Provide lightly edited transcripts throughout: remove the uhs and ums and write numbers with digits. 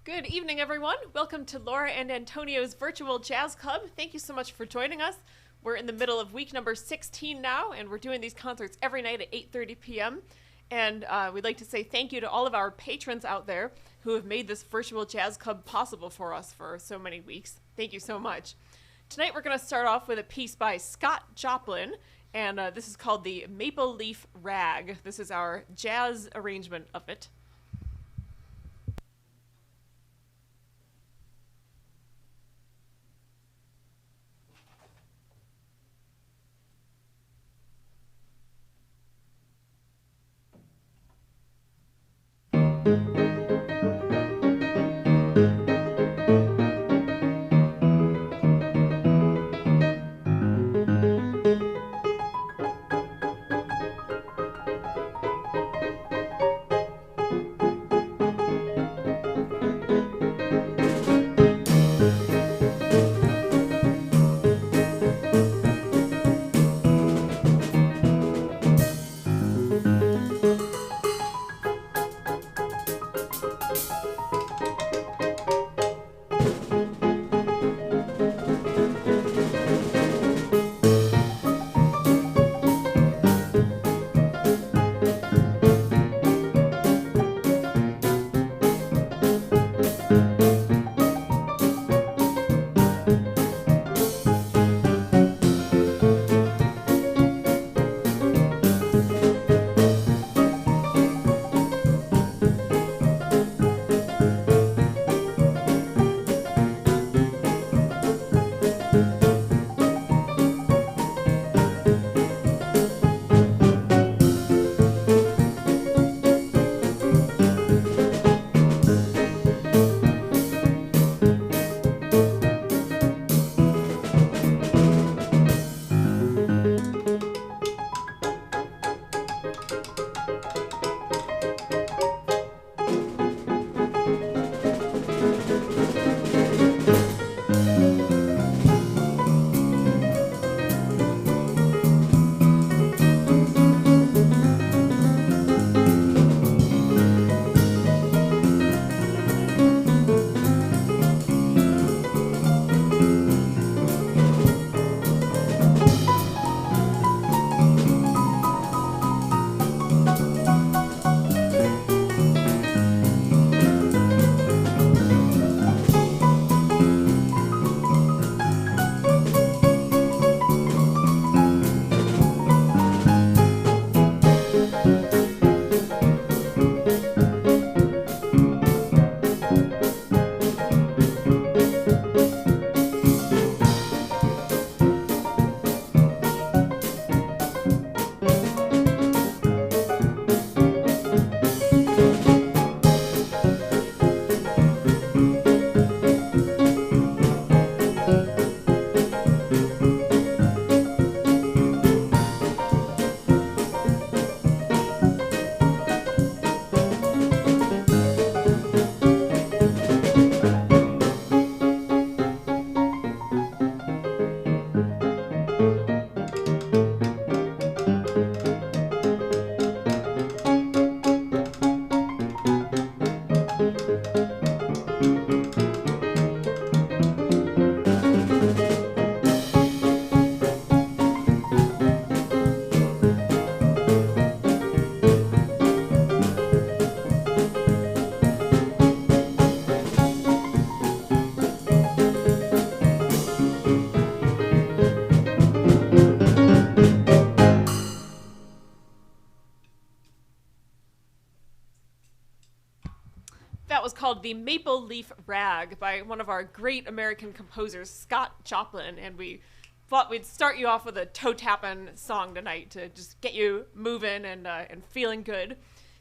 Good evening, everyone. Welcome to Laura and Antonio's Virtual Jazz Club. Thank you so much for joining us. We're in the middle of week number 16 now, and we're doing these concerts every night at 8:30 p.m. And we'd like to say thank you to all of our patrons out there who have made this Virtual Jazz Club possible for us for so many weeks. Thank you so much. Tonight we're going to start off with a piece by Scott Joplin, and this is called the Maple Leaf Rag. This is our jazz arrangement of it. That was called The Maple Leaf Rag by one of our great American composers, Scott Joplin, and we thought we'd start you off with a toe-tapping song tonight to just get you moving and feeling good.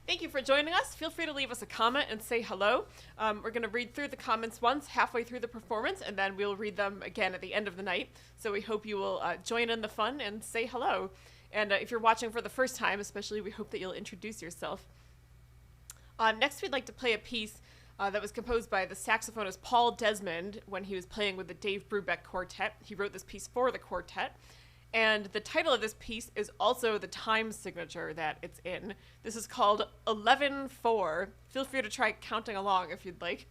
Thank you for joining us. Feel free to leave us a comment and say hello. We're going to read through the comments once halfway through the performance, and then we'll read them again at the end of the night. So we hope you will join in the fun and say hello. And if you're watching for the first time, especially, we hope that you'll introduce yourself. Next, we'd like to play a piece that was composed by the saxophonist Paul Desmond when he was playing with the Dave Brubeck Quartet. He wrote this piece for the quartet. And the title of this piece is also the time signature that it's in. This is called 11/4. Feel free to try counting along if you'd like.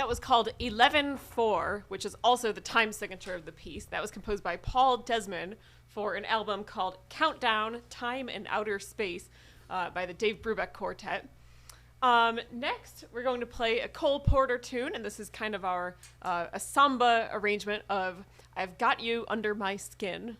That was called 11/4, which is also the time signature of the piece. That was composed by Paul Desmond for an album called Countdown, Time and Outer Space by the Dave Brubeck Quartet. Next, we're going to play a Cole Porter tune, and this is kind of our a samba arrangement of I've Got You Under My Skin.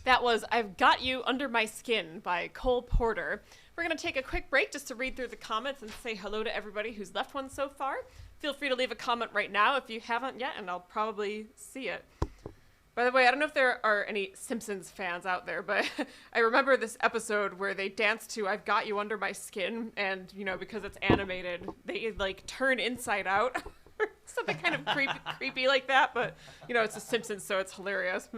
That was I've Got You Under My Skin by Cole Porter. We're going to take a quick break just to read through the comments and say hello to everybody who's left one so far. Feel free to leave a comment right now if you haven't yet, and I'll probably see it. By the way, I don't know if there are any Simpsons fans out there, but I remember this episode where they dance to I've Got You Under My Skin, and, you know, because it's animated, they, like, turn inside out. Something kind of creepy like that, but, you know, it's The Simpsons, so it's hilarious.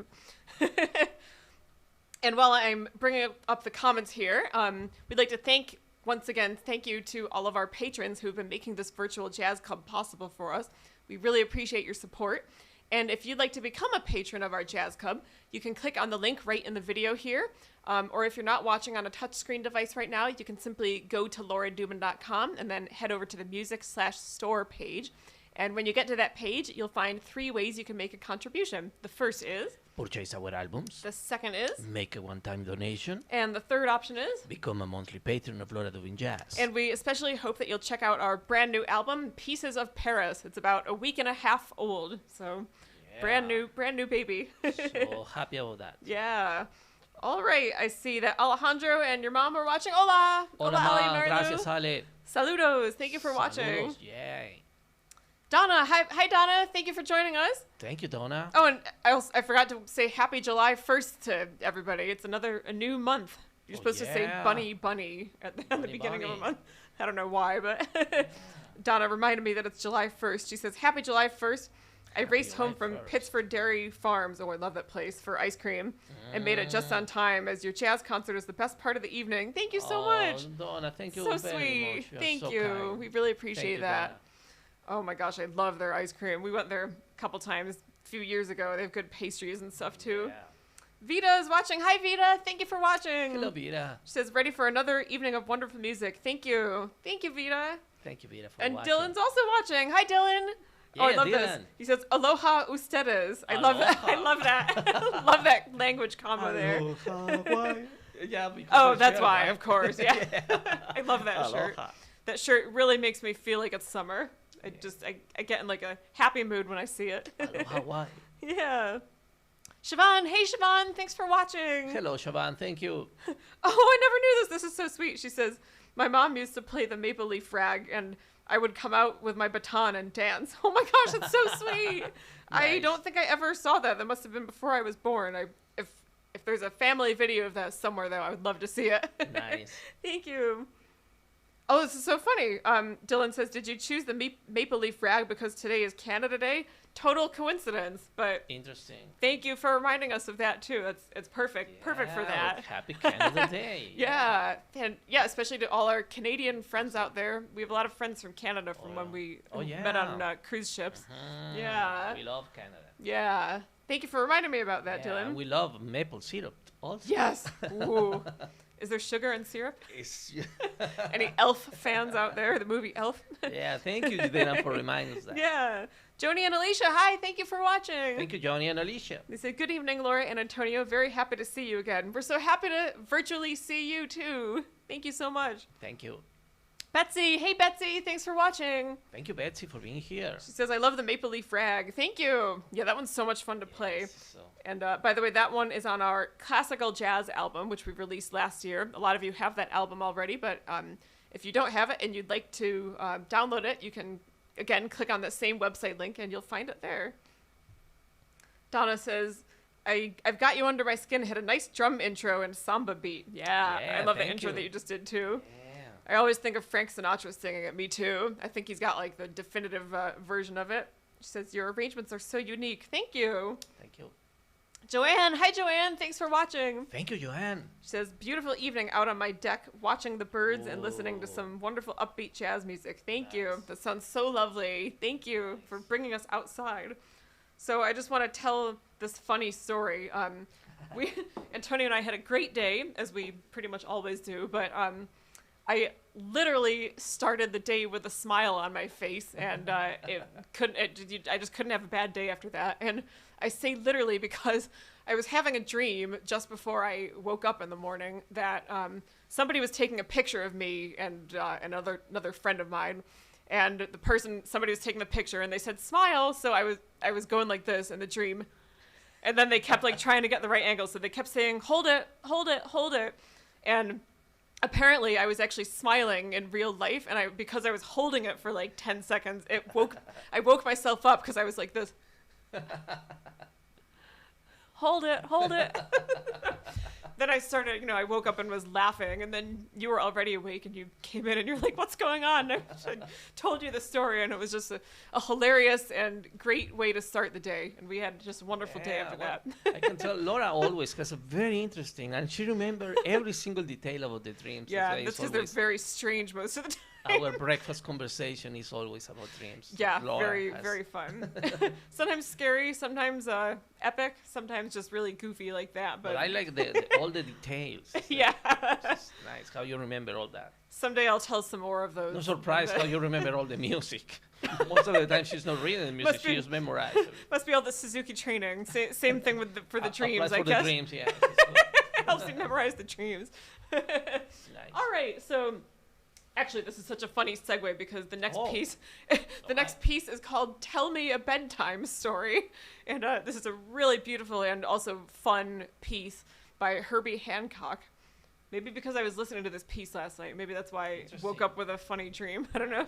And while I'm bringing up the comments here, we'd like to thank you to all of our patrons who've been making this virtual jazz club possible for us. We really appreciate your support. And if you'd like to become a patron of our jazz club, you can click on the link right in the video here. Or if you're not watching on a touchscreen device right now, you can simply go to lauradubin.com and then head over to the music/store page. And when you get to that page, you'll find 3 ways you can make a contribution. The first is purchase our albums. The second is make a one-time donation. And the third option is become a monthly patron of Laura Dubin Jazz. And we especially hope that you'll check out our brand new album, Pieces of Paris. It's about a week and a half old, so brand new baby. So happy about that. Yeah. All right, I see that Alejandro and your mom are watching. Hola! Hola, Ale, gracias, Ale. Saludos. Thank you for watching. Saludos. Yay. Donna, hi Donna. Thank you for joining us. Thank you, Donna. Oh, and I forgot to say Happy July 1st to everybody. It's a new month. You're supposed to say bunny at the beginning of a month. I don't know why, but Donna reminded me that it's July 1st. She says, Happy July 1st. I raced home from Pittsford Dairy Farms, I love that place, for ice cream, and made it just on time, as your jazz concert is the best part of the evening. Thank you so much. Donna, thank you so very much. Much. Thank so you. kind. We really appreciate that. Donna. Oh my gosh, I love their ice cream. We went there a couple times a few years ago. They have good pastries and stuff too. Yeah. Vita is watching. Hi Vita, thank you for watching. Hello, Vita. She says, ready for another evening of wonderful music. Thank you. Thank you, Vita. Thank you, Vita, for and watching. Dylan's also watching. Hi Dylan. Yeah, oh, I love Dylan. this. He says, aloha ustedes. I love that. I love that. Love that language combo there. Yeah, oh, that's why, of course. Yeah. I love that Aloha. shirt. That shirt really makes me feel like it's summer. I get in like a happy mood when I see it. Aloha, Hawaii. Yeah. Siobhan, hey Siobhan, thanks for watching. Hello, Siobhan, thank you. Oh, I never knew this. This is so sweet. She says, my mom used to play the Maple Leaf rag, and I would come out with my baton and dance. Oh my gosh, it's so sweet. I don't think I ever saw that. That must have been before I was born. If there's a family video of that somewhere, though, I would love to see it. Nice. Thank you. Oh, this is so funny. Dylan says, did you choose the Maple Leaf rag because today is Canada Day? Total coincidence, but interesting. Thank you for reminding us of that too. It's perfect. Yeah, Perfect for that. Happy Canada Day. Yeah. And yeah, especially to all our Canadian friends out there. We have a lot of friends from Canada from when we met on cruise ships. Yeah. We love Canada. Yeah. Thank you for reminding me about that, Dylan. And we love maple syrup also. Yes. Ooh. Is there sugar and syrup? Any Elf fans out there? The movie Elf? Yeah, thank you, Dana, for reminding us that. Yeah. Joni and Alicia, hi. Thank you for watching. Thank you, Joni and Alicia. They say, good evening, Laura and Antonio. Very happy to see you again. We're so happy to virtually see you, too. Thank you so much. Thank you. Betsy. Hey, Betsy. Thanks for watching. Thank you, Betsy, for being here. She says, I love the Maple Leaf rag. Thank you. Yeah, that one's so much fun to play. So. And by the way, that one is on our classical jazz album, which we released last year. A lot of you have that album already, but if you don't have it and you'd like to download it, you can, again, click on that same website link and you'll find it there. Donna says, I've got you under my skin. Hit a nice drum intro and samba beat. Yeah, I love the intro that you just did too. I always think of Frank Sinatra singing it. Me too. I think he's got like the definitive version of it. She says, your arrangements are so unique. Thank you. Thank you. Joanne. Hi, Joanne. Thanks for watching. Thank you, Joanne. She says, beautiful evening out on my deck, watching the birds and listening to some wonderful upbeat jazz music. Thank you. That sounds so lovely. Thank you for bringing us outside. So I just want to tell this funny story. Antonio and I had a great day, as we pretty much always do, but I literally started the day with a smile on my face, and I just couldn't have a bad day after that. And I say literally because I was having a dream just before I woke up in the morning that somebody was taking a picture of me and another friend of mine, and somebody was taking the picture, and they said smile, so I was going like this in the dream, and then they kept like trying to get the right angle, so they kept saying hold it, hold it, hold it, and apparently I was actually smiling in real life, and because I was holding it for like 10 seconds, I woke myself up because I was like this. Hold it, hold it. then I started, you know, I woke up and was laughing, and then you were already awake, and you came in, and you're like, "What's going on?" And I told you the story, and it was just a hilarious and great way to start the day, and we had just a wonderful day after that. I can tell Laura always has a very interesting, and she remembers every single detail about the dreams. Yeah, that's because they're very strange most of the time. Our breakfast conversation is always about dreams. Yeah, Laura very fun. Sometimes scary, sometimes epic, sometimes just really goofy like that. But I like all the details. Yeah. It's nice how you remember all that. Someday I'll tell some more of those. No surprise how you remember all the music. Most of the time she's not reading the music, she just memorizes it. Must be all the Suzuki training. Same thing with for the dreams, I guess. The dreams, yeah. Helps you memorize the dreams. Nice. All right, so actually this is such a funny segue because the next piece, next piece is called "Tell Me a Bedtime Story," and this is a really beautiful and also fun piece by Herbie Hancock. Maybe because I was listening to this piece last night, maybe that's why I woke up with a funny dream. I don't know.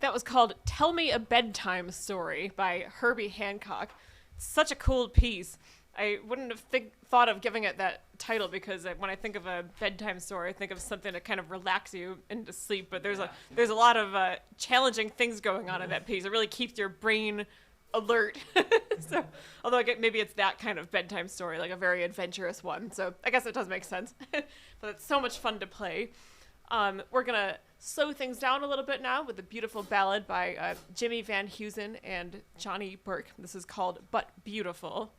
That was called Tell Me a Bedtime Story by Herbie Hancock. Such a cool piece. I wouldn't have thought of giving it that title because when I think of a bedtime story, I think of something to kind of relax you into sleep. But there's a lot of challenging things going on in that piece. It really keeps your brain alert. So, although maybe it's that kind of bedtime story, like a very adventurous one. So I guess it does make sense. But it's so much fun to play. We're going to slow things down a little bit now with a beautiful ballad by Jimmy Van Heusen and Johnny Burke. This is called But Beautiful.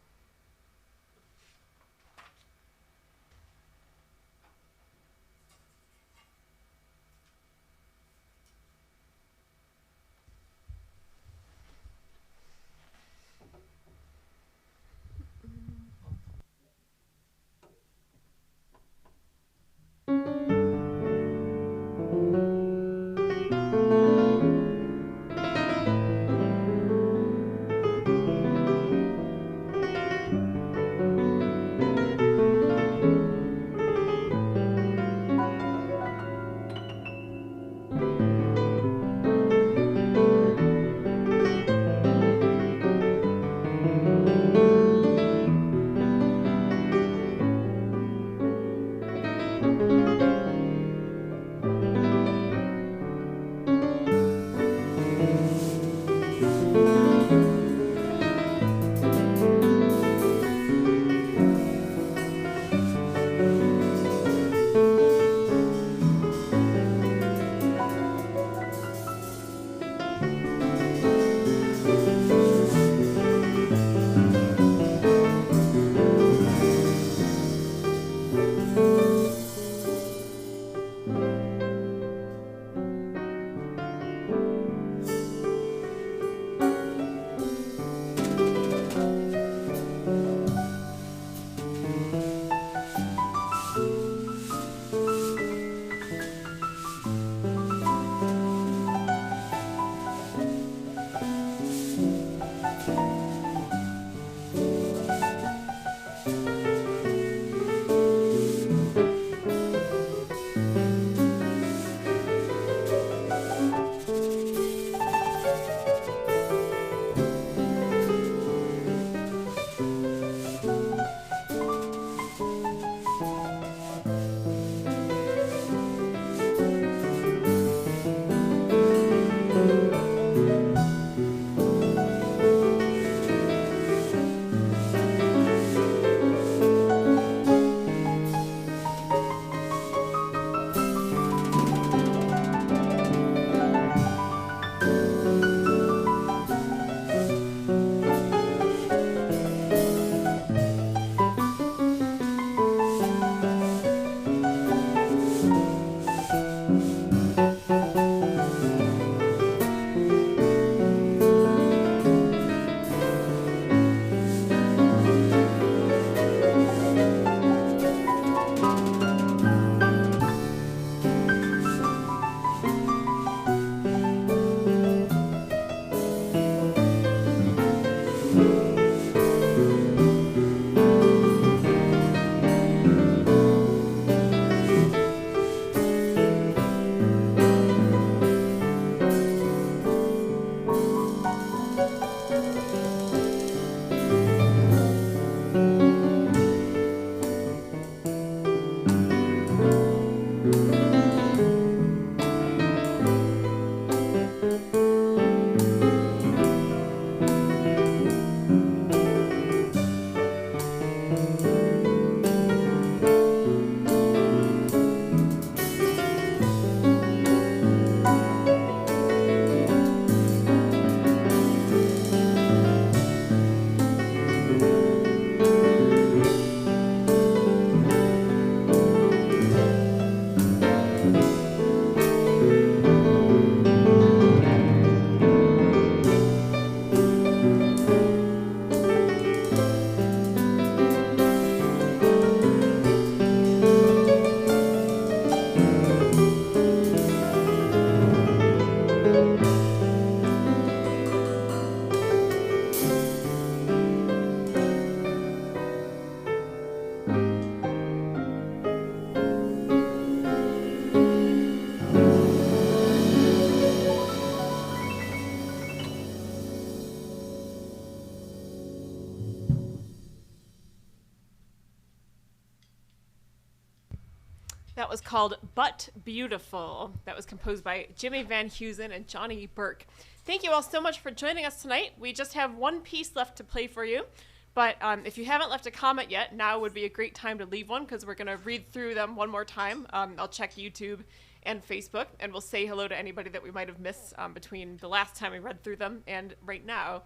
That was called But Beautiful. That was composed by Jimmy Van Heusen and Johnny Burke. Thank you all so much for joining us tonight. We just have one piece left to play for you. But if you haven't left a comment yet, now would be a great time to leave one because we're going to read through them one more time. I'll check YouTube and Facebook, and we'll say hello to anybody that we might have missed between the last time we read through them and right now.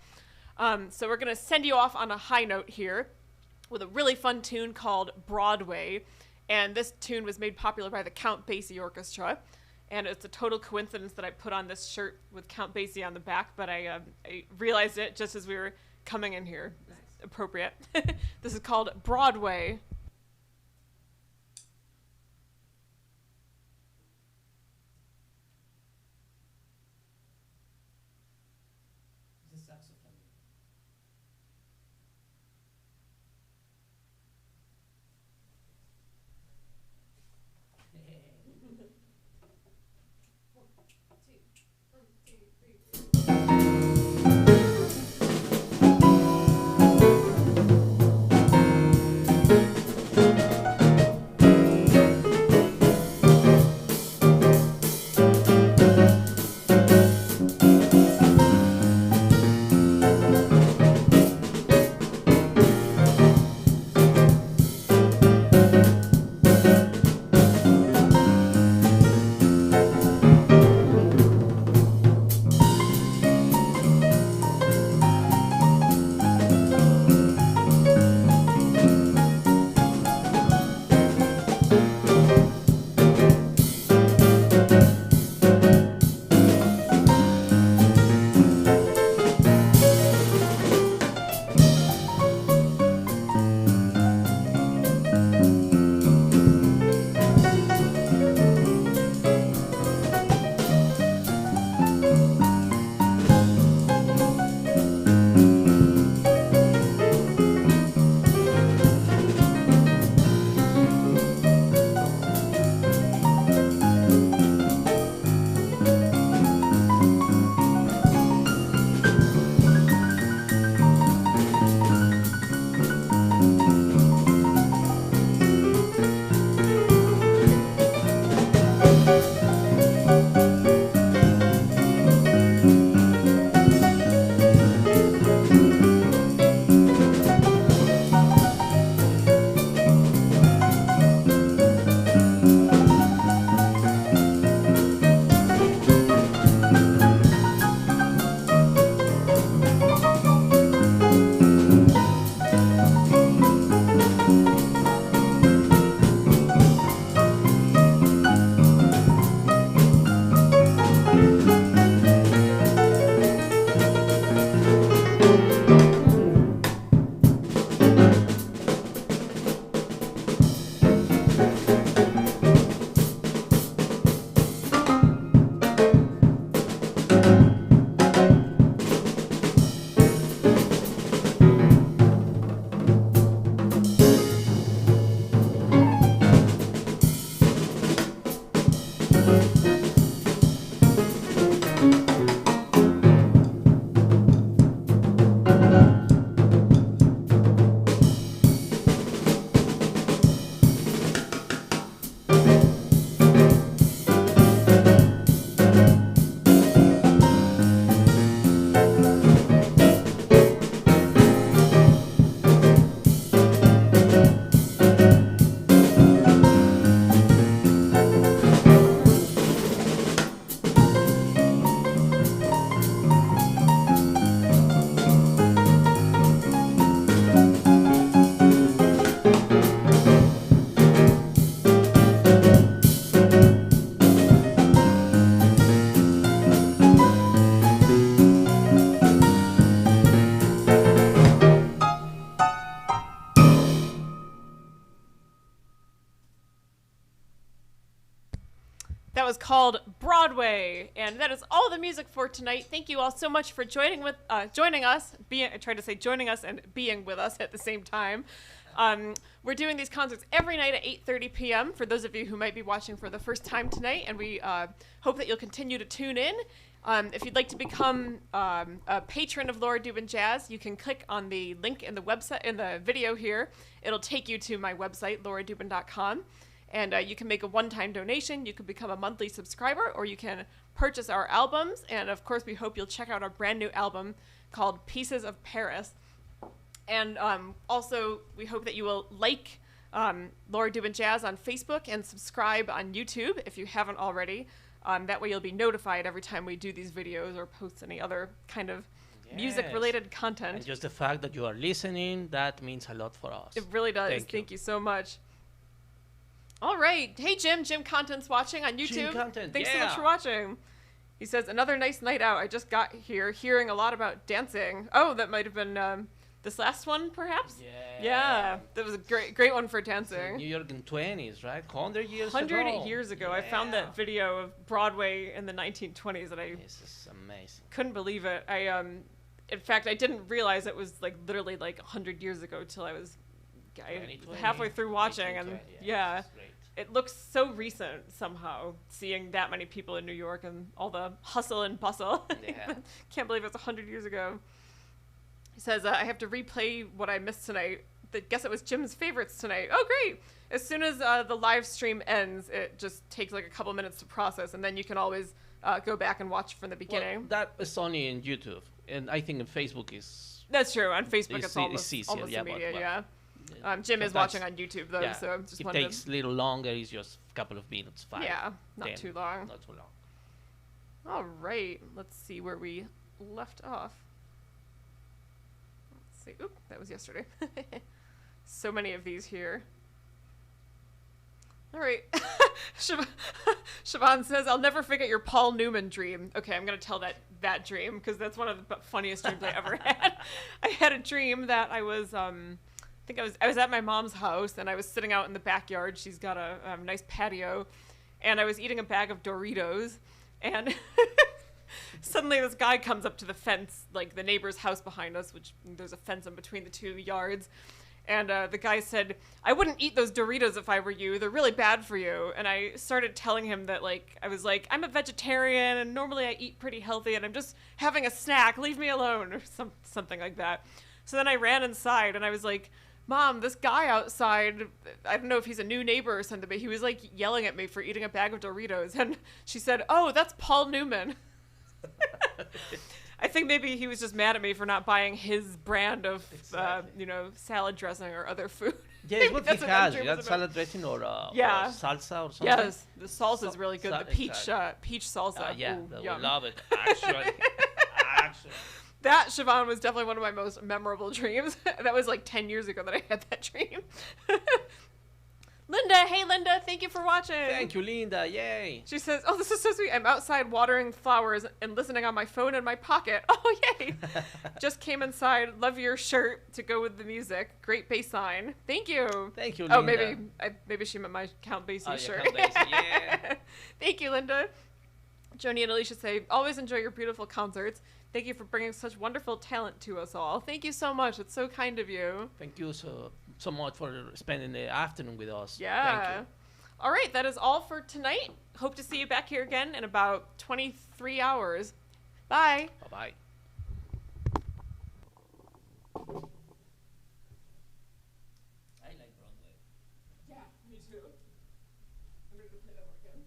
So we're going to send you off on a high note here with a really fun tune called Broadway. And this tune was made popular by the Count Basie Orchestra. And it's a total coincidence that I put on this shirt with Count Basie on the back, but I realized it just as we were coming in here. Nice. Appropriate. This is called Broadway. That was called Broadway, and that is all the music for tonight. Thank you all so much for joining us. I tried to say joining us and being with us at the same time. We're doing these concerts every night at 8:30 p.m. for those of you who might be watching for the first time tonight, and we hope that you'll continue to tune in. If you'd like to become a patron of Laura Dubin Jazz, you can click on the link in the website in the video here. It'll take you to my website, lauradubin.com. And you can make a one-time donation. You can become a monthly subscriber, or you can purchase our albums. And of course, we hope you'll check out our brand new album called Pieces of Paris. And also, we hope that you will like Laura Dubin Jazz on Facebook and subscribe on YouTube if you haven't already. That way you'll be notified every time we do these videos or post any other kind of music-related content. And just the fact that you are listening, that means a lot for us. It really does. Thank you so much. All right. Hey, Jim. Jim Content's watching on YouTube. Jim Content, Thanks so much for watching. He says, another nice night out. I just got here hearing a lot about dancing. Oh, that might have been this last one, perhaps? Yeah. That was a great one for dancing. New York in 20s, right? 100 years 100 ago. 100 years ago. I found that video of Broadway in the 1920s, and This is amazing. couldn't believe it. In fact, I didn't realize it was like literally like 100 years ago till I was halfway through watching, and it looks so recent somehow, seeing that many people in New York and all the hustle and bustle. Yeah. Can't believe it's 100 years ago. He says, I have to replay what I missed tonight. I guess it was Jim's favorites tonight. Oh, great. As soon as the live stream ends, it just takes like a couple minutes to process, and then you can always go back and watch from the beginning. Well, that is only in YouTube, and I think in Facebook is... That's true. On Facebook, it's almost easier, immediate, yeah. Jim is watching on YouTube, though, so just it wanted takes a little longer. It's just a couple of minutes, 5. Yeah, not too long. Not too long. All right. Let's see where we left off. Let's see. Oop, that was yesterday. So many of these here. All right. Siobhan says, I'll never forget your Paul Newman dream. Okay, I'm going to tell that dream because that's one of the funniest dreams I ever had. I had a dream that I was... I was at my mom's house, and I was sitting out in the backyard. She's got a nice patio, and I was eating a bag of Doritos, and suddenly this guy comes up to the fence, like the neighbor's house behind us, which there's a fence in between the two yards, and the guy said, I wouldn't eat those Doritos if I were you. They're really bad for you. And I started telling him that, I was like, I'm a vegetarian, and normally I eat pretty healthy, and I'm just having a snack. Leave me alone, or something like that. So then I ran inside, and I was like, Mom, this guy outside, I don't know if he's a new neighbor or something, but he was like yelling at me for eating a bag of Doritos. And she said, oh, that's Paul Newman. I think maybe he was just mad at me for not buying his brand of, salad dressing or other food. Yeah, it's what he has. You got salad dressing or salsa or something? Yes, the salsa is really good. The peach salsa. Yeah, ooh, we love it, actually. That, Siobhan, was definitely one of my most memorable dreams. That was like 10 years ago that I had that dream. Linda, hey Linda, thank you for watching. Thank you, Linda, yay. She says, oh, this is so sweet. I'm outside watering flowers and listening on my phone in my pocket. Oh, yay. Just came inside. Love your shirt to go with the music. Great bass line. Thank you. Thank you, Linda. Oh, maybe she meant my Count Basie shirt. Count Basie, yeah. Thank you, Linda. Joni and Alicia say, always enjoy your beautiful concerts. Thank you for bringing such wonderful talent to us all. Thank you so much. It's so kind of you. Thank you so much for spending the afternoon with us. Yeah. Thank you. All right, that is all for tonight. Hope to see you back here again in about 23 hours. Bye. Bye-bye. I like Broadway. Yeah, me too. I'm ready to play that one again.